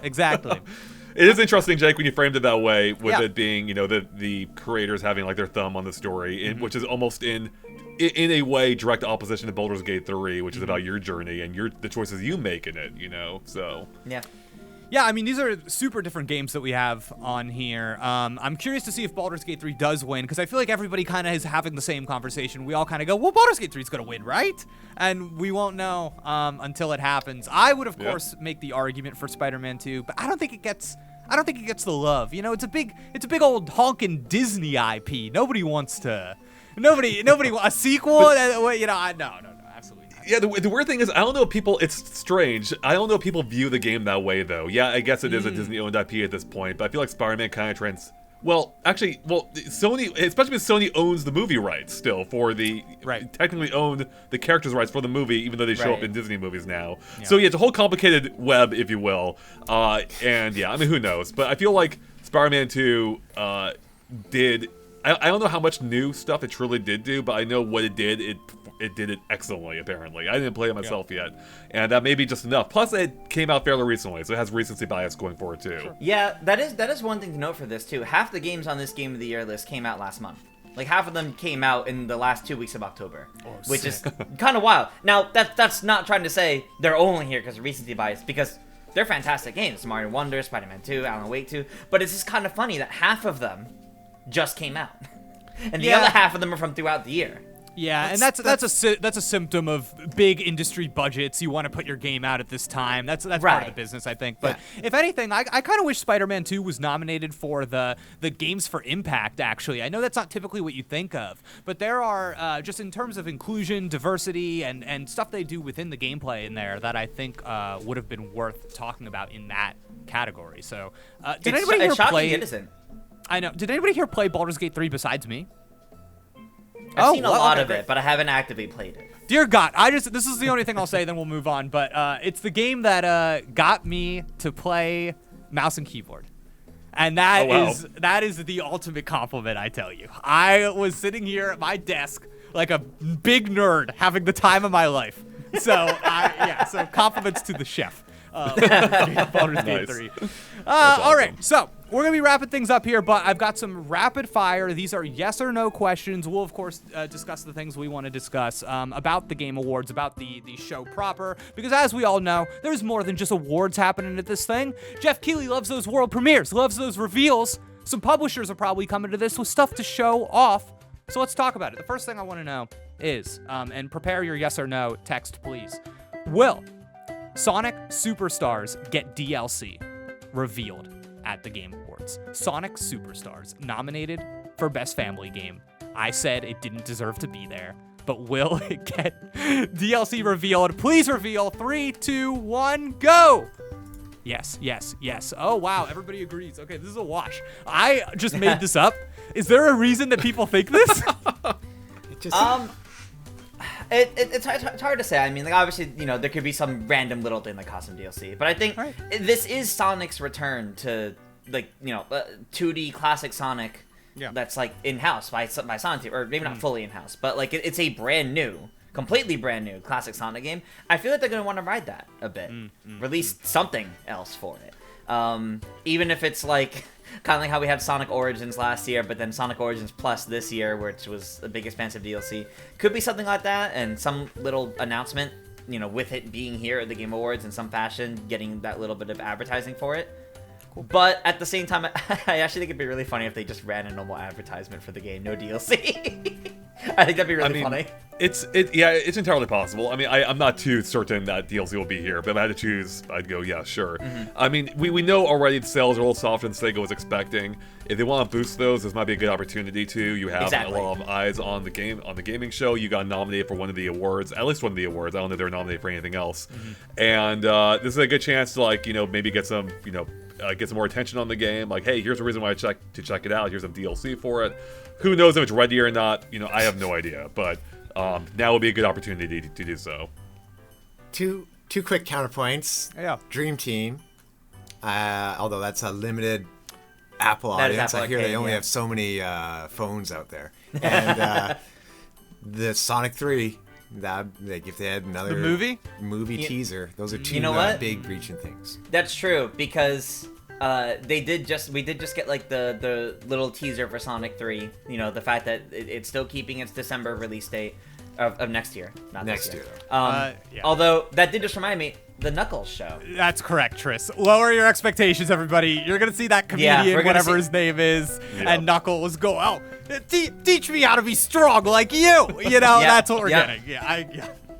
exactly. It is interesting, Jake, when you framed it that way, with it being, the creators having like their thumb on the story, which is almost in a way direct opposition to Baldur's Gate 3, which is about your journey and the choices you make in it. So Yeah, I mean, these are super different games that we have on here. I'm curious to see if Baldur's Gate 3 does win, because I feel like everybody kind of is having the same conversation. We all kind of go, well, Baldur's Gate 3 is going to win, right? And we won't know until it happens. I would, of course, make the argument for Spider-Man 2, but I don't think it gets the love. It's a big old honkin' Disney IP. Nobody wants a sequel. No, absolutely not. Yeah, the weird thing is, I don't know if people, it's strange, I don't know if people view the game that way, though. Yeah, I guess it is a Disney-owned IP at this point, but I feel like Spider-Man kind of Sony, especially because Sony owns the movie rights still for technically owned the characters' rights for the movie, even though they show up in Disney movies now. Yeah. So yeah, it's a whole complicated web, if you will. And yeah, I mean, who knows? But I feel like Spider-Man 2 did, I don't know how much new stuff it truly did do, but I know what it did. It did it excellently, apparently. I didn't play it myself yet, and that may be just enough. Plus, it came out fairly recently, so it has recency bias going forward, too. Sure. Yeah, that is one thing to note for this, too. Half the games on this Game of the Year list came out last month. Like, half of them came out in the last 2 weeks of October, which is kind of wild. Now, that's not trying to say they're only here because of recency bias, because they're fantastic games. Mario Wonder, Spider-Man 2, Alan Wake 2, but it's just kind of funny that half of them just came out, and the other half of them are from throughout the year. Yeah, and that's a symptom of big industry budgets. You want to put your game out at this time. That's part of the business, I think. But if anything, I kind of wish Spider-Man 2 was nominated for the Games for Impact, actually. I know that's not typically what you think of, but there are, just in terms of inclusion, diversity, and stuff they do within the gameplay in there that I think would have been worth talking about in that category. So, did anybody here play... Innocent. I know. Did anybody here play Baldur's Gate 3 besides me? I've seen a lot of it, but I haven't actively played it. Dear God, this is the only thing I'll say, then we'll move on. But it's the game that got me to play mouse and keyboard. And that is the ultimate compliment, I tell you. I was sitting here at my desk like a big nerd having the time of my life. So, so compliments to the chef. Baldur's Gate 3. Awesome. All right, so we're going to be wrapping things up here, but I've got some rapid fire. These are yes or no questions. We'll, of course, discuss the things we want to discuss about the Game Awards, about the show proper, because as we all know, there's more than just awards happening at this thing. Jeff Keighley loves those world premieres, loves those reveals. Some publishers are probably coming to this with stuff to show off, so let's talk about it. The first thing I want to know is, and prepare your yes or no text, please. Will Sonic Superstars get DLC revealed at the Game Awards? Sonic Superstars nominated for Best Family Game. I said it didn't deserve to be there, but will it get DLC revealed? Please reveal. 3, 2, 1, go! Yes. Oh, wow. Everybody agrees. Okay, this is a wash. I just made this up. Is there a reason that people think this? It's hard to say. I mean, like, obviously, there could be some random little thing like custom DLC, but I think this is Sonic's return to, 2D classic Sonic that's, like, in-house by Sonic, or maybe not fully in-house, but, like, it's a completely brand new classic Sonic game. I feel like they're going to want to ride that a bit. Release something else for it. Even if it's, like... kind of like how we had Sonic Origins last year, but then Sonic Origins Plus this year, which was a big expansive DLC. Could be something like that, and some little announcement, with it being here at the Game Awards in some fashion, getting that little bit of advertising for it. But at the same time, I actually think it'd be really funny if they just ran a normal advertisement for the game, no DLC. I think that'd be really funny. It's entirely possible. I mean, I'm not too certain that DLC will be here, but if I had to choose, I'd go, yeah, sure. I mean, we know already the sales are a little softer than Sega was expecting. If they want to boost those, this might be a good opportunity too. You have a lot of eyes on the gaming show. You got nominated for one of the awards, at least one of the awards. I don't know if they were nominated for anything else. And this is a good chance to maybe get some get some more attention on the game. Like, hey, here's a reason why to check it out. Here's some DLC for it. Who knows if it's ready or not? I have no idea. But now would be a good opportunity to do so. Two quick counterpoints. Yeah. Dream Team, although that's a limited Apple audience. I hear they only have so many phones out there. And the Sonic 3, if they had another movie teaser, those are two big reaching things. That's true, because we did just get like the little teaser for Sonic 3. The fact that it's still keeping its December release date of next year, not next year. year. Although that did just remind me, the Knuckles show. That's correct, Tris. Lower your expectations, everybody. You're gonna see that comedian, whatever his name is, and Knuckles go, "Oh, teach me how to be strong like you." That's what we're getting.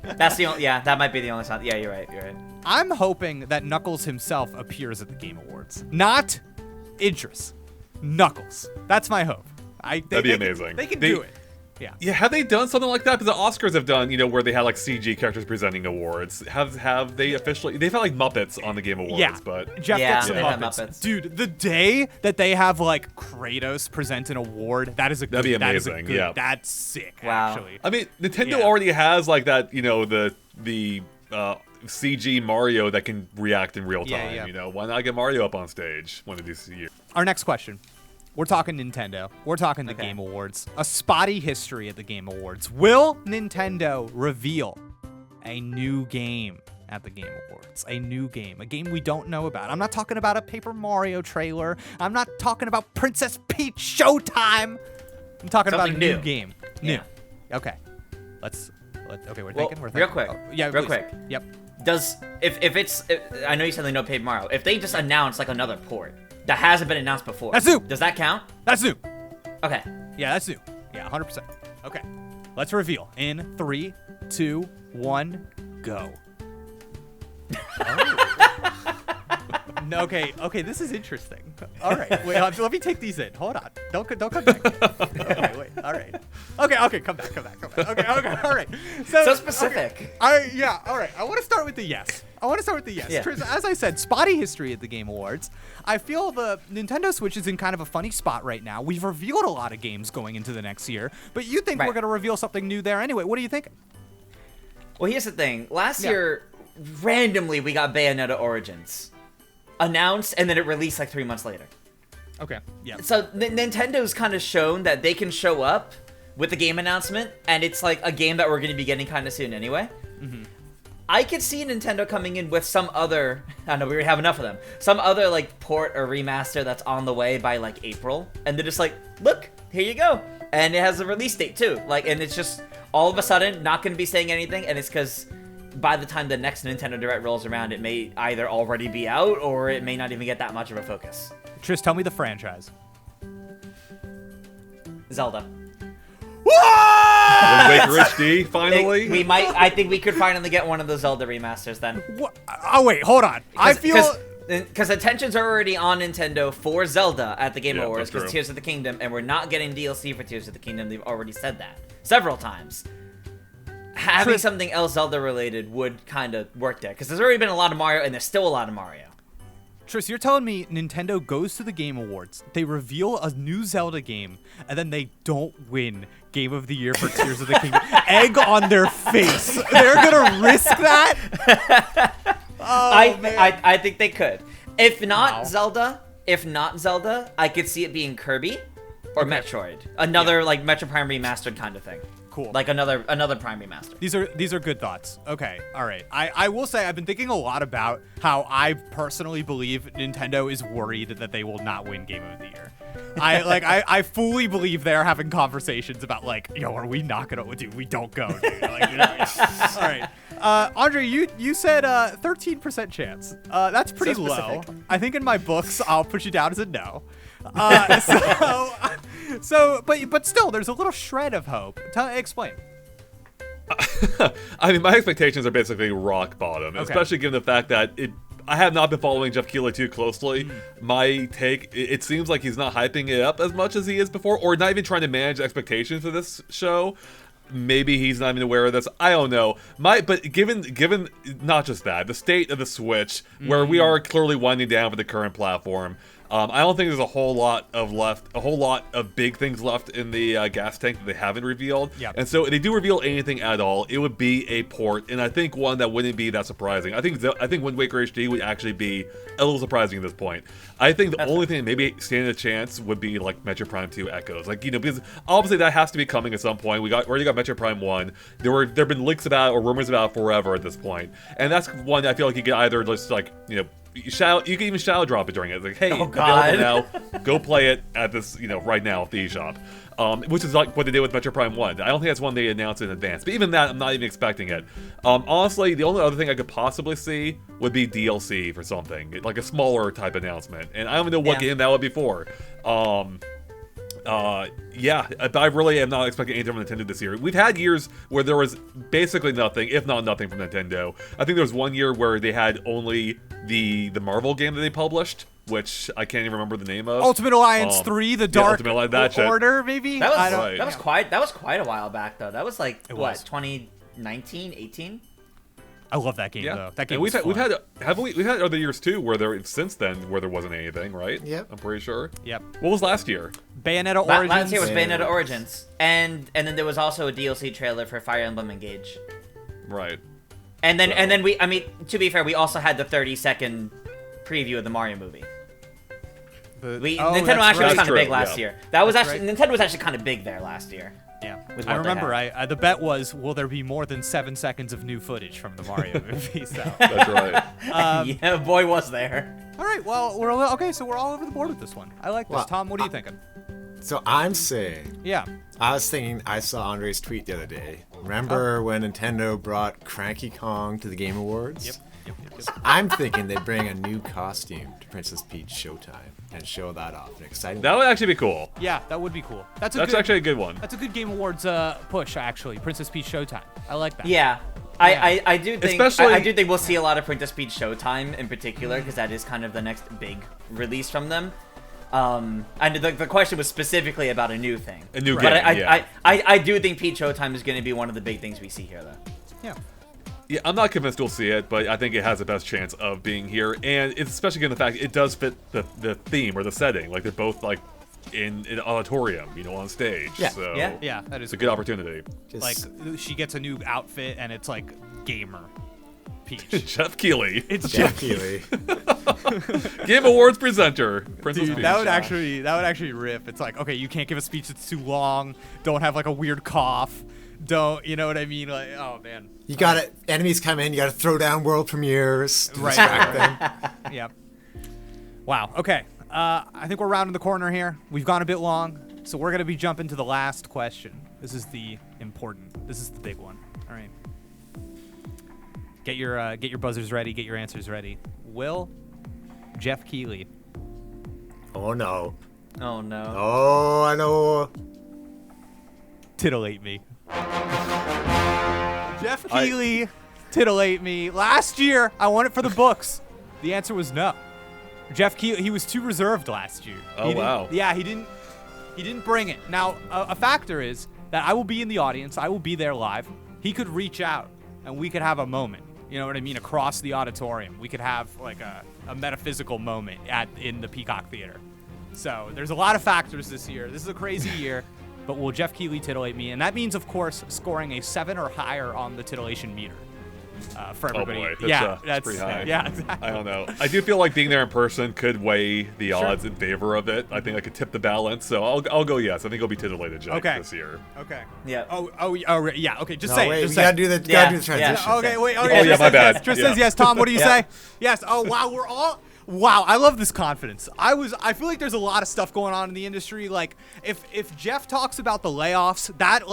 That's the only. Yeah, that might be the only sound. Yeah, you're right. I'm hoping that Knuckles himself appears at the Game Awards, not Idris. Knuckles. That's my hope. That'd be amazing. They can do it. Yeah, have they done something like that? Because the Oscars have done, where they had like CG characters presenting awards. Have they officially? They've had like Muppets on the Game Awards, but Jeff gets some they have Muppets. Dude, the day that they have like Kratos present an award, that'd be amazing. That's sick. Wow. Actually, I mean, Nintendo already has like that, the CG Mario that can react in real time. Why not get Mario up on stage one of these years? Our next question. We're talking Nintendo. We're talking the Game Awards. A spotty history at the Game Awards. Will Nintendo reveal a new game at the Game Awards? A new game. A game we don't know about. I'm not talking about a Paper Mario trailer. I'm not talking about Princess Peach Showtime. I'm talking about a new game. New. Okay. Okay, we're thinking. Real quick. Real quick. Yep. If I know you said they know Paper Mario. If they just announce like another port that hasn't been announced before. That's new. Does that count? That's new. Okay. Yeah, that's new. Yeah, 100%. Okay. Let's reveal. In 3, 2, 1, go. Okay, this is interesting. All right, wait, let me take these in. Hold on. Don't come back. Okay, wait. All right. Okay, come back. Okay, all right. So specific. Okay. All right. I want to start with the yes. Yeah. Tris, as I said, spotty history at the Game Awards. I feel the Nintendo Switch is in kind of a funny spot right now. We've revealed a lot of games going into the next year, but you think we're going to reveal something new there anyway. What do you think? Well, here's the thing. Last year, randomly, we got Bayonetta Origins announced, and then it released like 3 months later. Okay, yeah. So Nintendo's kind of shown that they can show up with the game announcement, and it's like a game that we're going to be getting kind of soon anyway. Mm-hmm. I could see Nintendo coming in with some other, I don't know, we already have enough of them, some other like port or remaster that's on the way by like April, and they're just like, look, here you go. And it has a release date too. And it's just all of a sudden not going to be saying anything, and it's because by the time the next Nintendo Direct rolls around, it may either already be out or it may not even get that much of a focus. Tris, tell me the franchise. Zelda. Wind Waker HD, finally? I think we could finally get one of the Zelda remasters then. What? Oh, wait, hold on. I feel... Because attentions are already on Nintendo for Zelda at the Game Awards, because Tears of the Kingdom, and we're not getting DLC for Tears of the Kingdom. They've already said that several times. Having something else Zelda-related would kind of work there, because there's already been a lot of Mario, and there's still a lot of Mario. Tris, you're telling me Nintendo goes to the Game Awards, they reveal a new Zelda game, and then they don't win Game of the Year for Tears of the Kingdom? Egg on their face. They're going to risk that? I think they could. If not Zelda, I could see it being Kirby or Metroid. Another like Metro Prime remastered kind of thing. Cool. Like another Prime remaster. These are good thoughts. Okay, all right. I will say I've been thinking a lot about how I personally believe Nintendo is worried that they will not win Game of the Year. I fully believe they're having conversations about like, are we not gonna do? We don't go, dude. All right. Andre, you said 13% chance. That's pretty So low. specific. I think in my books I'll put you down as a no. But still, there's a little shred of hope. Explain. I mean, my expectations are basically rock bottom, especially given the fact that I have not been following Jeff Keighley too closely. My take, it seems like he's not hyping it up as much as he is before, or not even trying to manage expectations for this show. Maybe he's not even aware of this. I don't know. But given not just that, the state of the Switch, where we are clearly winding down for the current platform, I don't think there's a whole lot of big things left in the gas tank that they haven't revealed. Yep. And so if they do reveal anything at all, it would be a port, and I think one that wouldn't be that surprising. I think Wind Waker HD would actually be a little surprising at this point. I think the only thing that maybe standing a chance would be like Metro Prime 2 Echoes, because obviously that has to be coming at some point. We already got Metro Prime 1. There've been leaks about it or rumors about it forever at this point, and that's one that I feel like you could either just you can even shadow drop it during it. It's like, hey, available now. Go play it at this, right now at the eShop. Which is like what they did with Metro Prime 1. I don't think that's one they announced in advance. But even that, I'm not even expecting it. Honestly, the only other thing I could possibly see would be DLC for something. Like a smaller type announcement. And I don't even know what game that would be for. Yeah, I really am not expecting anything from Nintendo this year. We've had years where there was basically nothing, if not nothing, from Nintendo. I think there was one year where they had only the Marvel game that they published, which I can't even remember the name of. Ultimate Alliance 3, the Dark Ultimate Alliance, that shit. Order, maybe? That was Right. that was quite a while back though. That was like It what, was. 2019, 18? I love that game, Yeah, though. That game and was we've fun. had other years too where there wasn't anything, right? Yep. I'm pretty sure. Yep. What was last year? Bayonetta Origins. Last year was Bayonetta Bayonetta. Origins, and then there was also a DLC trailer for Fire Emblem Engage. Right. And then I mean, to be fair, we also had the 30-second preview of the Mario movie. Nintendo that's actually was right. kind of big True, last yeah. year. That was That's actually right. Nintendo was actually kind of big there last year. Yeah, with I what they remember. The bet was, will there be more than 7 seconds of new footage from the Mario movie? So, That's right. Yeah, boy, was there. all right. Well, so we're all over the board with this one. I like this. Well, Tom, what are you thinking? So I'm saying, Yeah. I was thinking, I saw Andre's tweet the other day. Remember when Nintendo brought Cranky Kong to the Game Awards? Yep. I'm thinking they bring a new costume to Princess Peach Showtime and show that off. An exciting. That would actually be cool. Yeah, that would be cool. That's Actually a good one. That's a good Game Awards push, actually. Princess Peach Showtime. I like that. Yeah. Yeah. I do think Especially- I do think we'll see a lot of Princess Peach Showtime in particular, because that is kind of the next big release from them. And the question was specifically about a new thing. A new But game, yeah. I do think Peach Showtime is going to be one of the big things we see here, though. Yeah. Yeah, I'm not convinced we'll see it, but I think it has the best chance of being here, and it's especially given the fact it does fit the theme or the setting. Like they're both like in an auditorium, on stage. Yeah. So Yeah. Yeah, that is it's a good opportunity. Just- Like, she gets a new outfit, and it's like gamer Peach. Jeff Keighley, It's Jeff Keighley. Game Awards presenter, Princess Dude, Peach. that would actually rip. It's like, okay, you can't give a speech that's too long. Don't have like a weird cough. Don't, you know what I mean? Like, oh man. You gotta, enemies come in, you gotta throw down world premieres to Right. distract them. Yep. Wow. Okay. I think we're rounding the corner here. We've gone a bit long, so we're gonna be jumping to the last question. This is the big one. All right. Get your buzzers ready. Get your answers ready. Will Jeff Keighley Oh no. Oh no. Oh, I know. titillate me? Jeff Keighley titillate me. Last year, I won it for the books. The answer was no. Jeff Keighley, he was too reserved last year. Oh, He didn't- wow. Yeah, he didn't bring it. Now, a factor is that I will be in the audience. I will be there live. He could reach out, and we could have a moment. You know what I mean? Across the auditorium, we could have like a metaphysical moment in the Peacock Theater. So there's a lot of factors this year. This is a crazy year. But will Jeff Keighley titillate me? And that means, of course, scoring a 7 or higher on the titillation meter for Oh everybody. boy, that's pretty high. Yeah, exactly. I don't know. I do feel like being there in person could weigh the Sure. odds in favor of it. I think I could tip the balance, so I'll go yes. I think I'll be titillated, Jake, Okay. this year. Okay. Yeah. Oh, yeah. Okay, just No, say it. wait, Just we say gotta it. do the Yeah, gotta do the yeah. transition. Okay, wait. Okay, Oh, yeah, just my says bad. Yes. Just Yeah. says yes. Tom, what do you Yeah. say? Yes. Oh, wow. Wow, I love this confidence. I feel like there's a lot of stuff going on in the industry. Like, if Jeff talks about the layoffs, that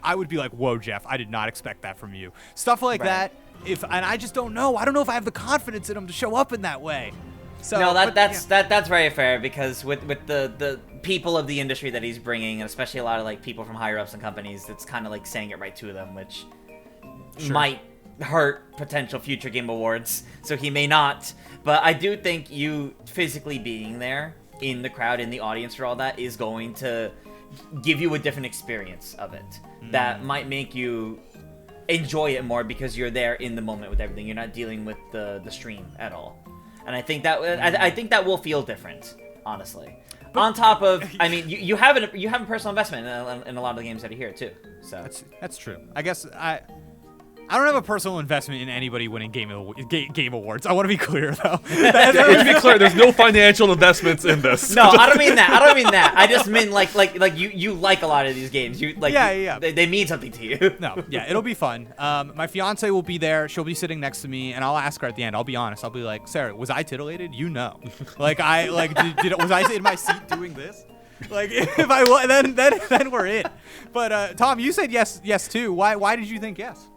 I would be like, whoa, Jeff, I did not expect that from you. Stuff like Right. that. and I just don't know. I don't know if I have the confidence in him to show up in that way. So No, but, that's yeah. that's very fair, because with the people of the industry that he's bringing, and especially a lot of like people from higher ups and companies, it's kind of like saying it right to them, which might hurt potential future Game Awards. So he may not. But I do think you physically being there in the crowd, in the audience for all that, is going to give you a different experience of it. That might make you enjoy it more because you're there in the moment with everything. You're not dealing with the stream at all. And I think that will feel different, honestly. On top of, I mean, you have a personal investment in a lot of the games that are here too. So That's true. I guess I don't have a personal investment in anybody winning Game Awards. I want to be clear, though. To be clear, there's no financial investments in this. no, I don't mean that. I just mean like you like a lot of these games. You like Yeah. They mean something to you. No, yeah, it'll be fun. My fiance will be there. She'll be sitting next to me, and I'll ask her at the end. I'll be honest. I'll be like, Sarah, was I titillated? You know, was I in my seat doing this? Like, if I was, then we're in. But Tom, you said yes too. Why did you think yes?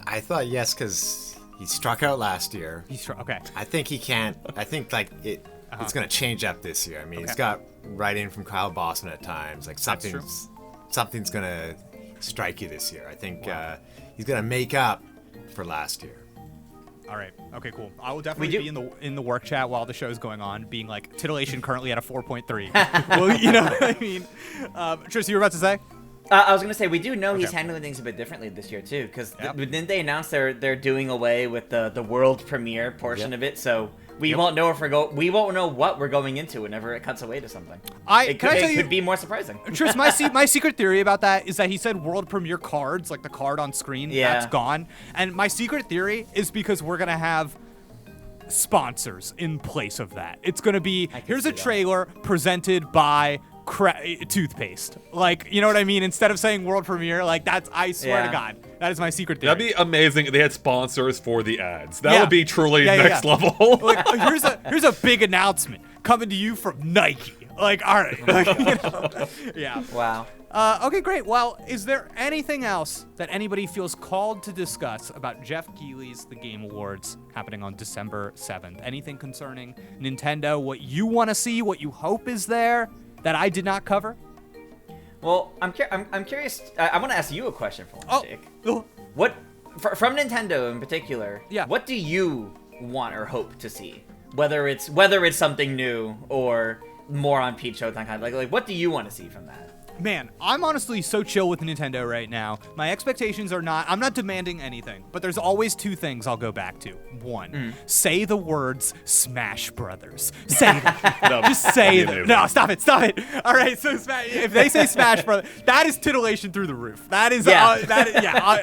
I thought yes because he struck out last year. Okay. I think he can't. I think like it's gonna change up this year. I mean, he's Okay. got writing from Kyle Bosman at times. Like true. something's gonna strike you this year. I think he's gonna make up for last year. All right. Okay. Cool. I will definitely be in the work chat while the show's going on, being like titillation currently at a 4.3. Well, you know what I mean. Tris, you were about to say? I was gonna say we do know he's Okay. handling things a bit differently this year too, because Yep. didn't they announce they're doing away with the world premiere portion of it? So we won't know we won't know what we're going into whenever it cuts away to something. It could be more surprising. Tris, my secret theory about that is that he said world premiere cards, like the card on screen, that's gone. And my secret theory is because we're gonna have sponsors in place of that. It's gonna be here's a trailer presented by toothpaste. Like, you know what I mean? Instead of saying world premiere, like that's, I swear to God, that is my secret theory. That'd be amazing if they had sponsors for the ads. That would be truly next level. Like, here's a big announcement coming to you from Nike. Like, all right. Like, you know, yeah. Wow. Okay, great. Well, is there anything else that anybody feels called to discuss about Jeff Keighley's The Game Awards happening on December 7th? Anything concerning Nintendo, what you want to see, what you hope is there that I did not cover? Well, I'm curious. I want to ask you a question for once, Jake. Oh. What from Nintendo in particular? Yeah. What do you want or hope to see? Whether it's something new or more on Peach Showtime, kind of like what do you want to see from that? Man, I'm honestly so chill with Nintendo right now. My expectations are I'm not demanding anything, but there's always two things I'll go back to. One, say the words Smash Brothers. Say them. Just say them. No, stop it. All right, so if they say Smash Brothers, that is titillation through the roof. That is,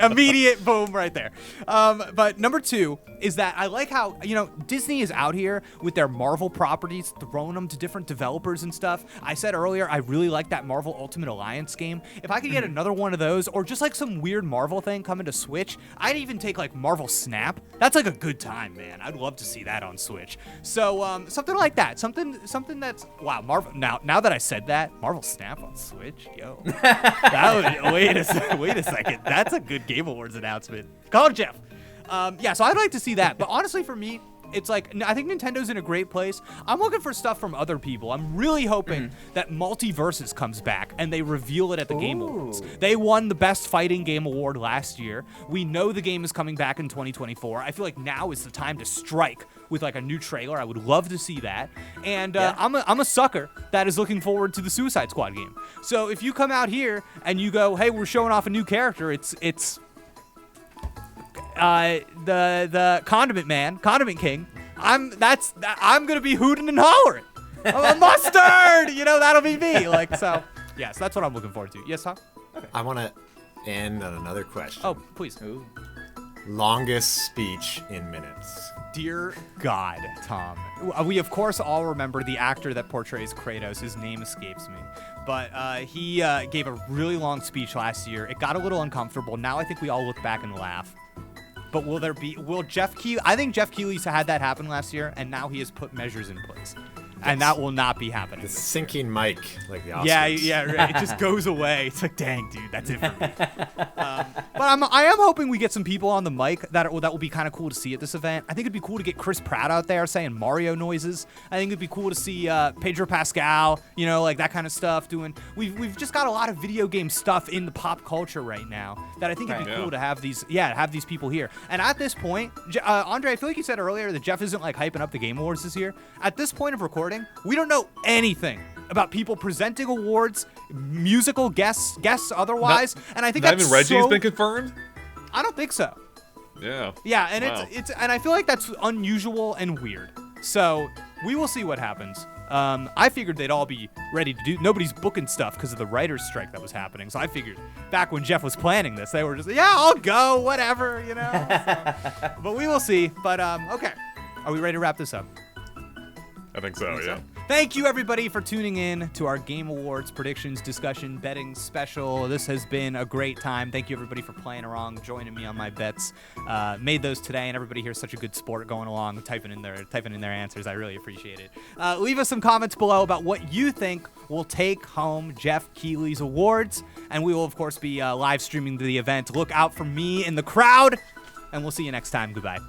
immediate boom right there. But number two is that I like how, Disney is out here with their Marvel properties, throwing them to different developers and stuff. I said earlier, I really like that Marvel Ultimate Alliance game. If I could get another one of those, or just like some weird Marvel thing coming to Switch, I'd even take like Marvel Snap. That's like a good time, man. I'd love to see that on Switch. So something like that. Something that's Marvel. Now that I said that, Marvel Snap on Switch, yo. Wait a second. That's a good Game Awards announcement. Call him Jeff. So I'd like to see that. But honestly, for me, it's like, I think Nintendo's in a great place. I'm looking for stuff from other people. I'm really hoping that Multiverses comes back and they reveal it at the Game Awards. They won the Best Fighting Game Award last year. We know the game is coming back in 2024. I feel like now is the time to strike with like a new trailer. I would love to see that. And I'm a sucker that is looking forward to the Suicide Squad game. So if you come out here and you go, hey, we're showing off a new character, it's the Condiment King. I'm gonna be hooting and hollering. I'm a mustard, that'll be me. Like, so yes, that's what I'm looking forward to. Yes, Tom? Okay. I want to end on another question. Oh, please. Ooh. Longest speech in minutes. Dear God, Tom. We of course all remember the actor that portrays Kratos. His name escapes me. But he gave a really long speech last year. It got a little uncomfortable. Now I think we all look back and laugh. But will Jeff Keighley, I think Jeff Keighley's had that happen last year, and now he has put measures in place. and that will not be happening. The sinking mic, like the Oscars. Yeah, right. It just goes away. It's like, dang, dude, that's it for me. But I am hoping we get some people on the mic that will be kind of cool to see at this event. I think it'd be cool to get Chris Pratt out there saying Mario noises. I think it'd be cool to see Pedro Pascal, like that kind of stuff. We've just got a lot of video game stuff in the pop culture right now that I think it'd be cool to have these people here. And at this point, Andre, I feel like you said earlier that Jeff isn't like hyping up the Game Awards this year. At this point of recording, we don't know anything about people presenting awards, musical guests otherwise, and I think not that's even Reggie's been confirmed. I don't think so. Yeah. Yeah, and Wow. it's and I feel like that's unusual and weird. So we will see what happens. I figured they'd all be ready to do. Nobody's booking stuff because of the writer's strike that was happening. So I figured back when Jeff was planning this, they were just I'll go, whatever, So, but we will see. But okay, are we ready to wrap this up? I think so. Yeah. Thank you, everybody, for tuning in to our Game Awards predictions, discussion, betting special. This has been a great time. Thank you, everybody, for playing along, joining me on my bets. Made those today, and everybody here is such a good sport going along, typing in their answers. I really appreciate it. Leave us some comments below about what you think will take home Jeff Keighley's awards, and we will, of course, be live streaming the event. Look out for me in the crowd, and we'll see you next time. Goodbye.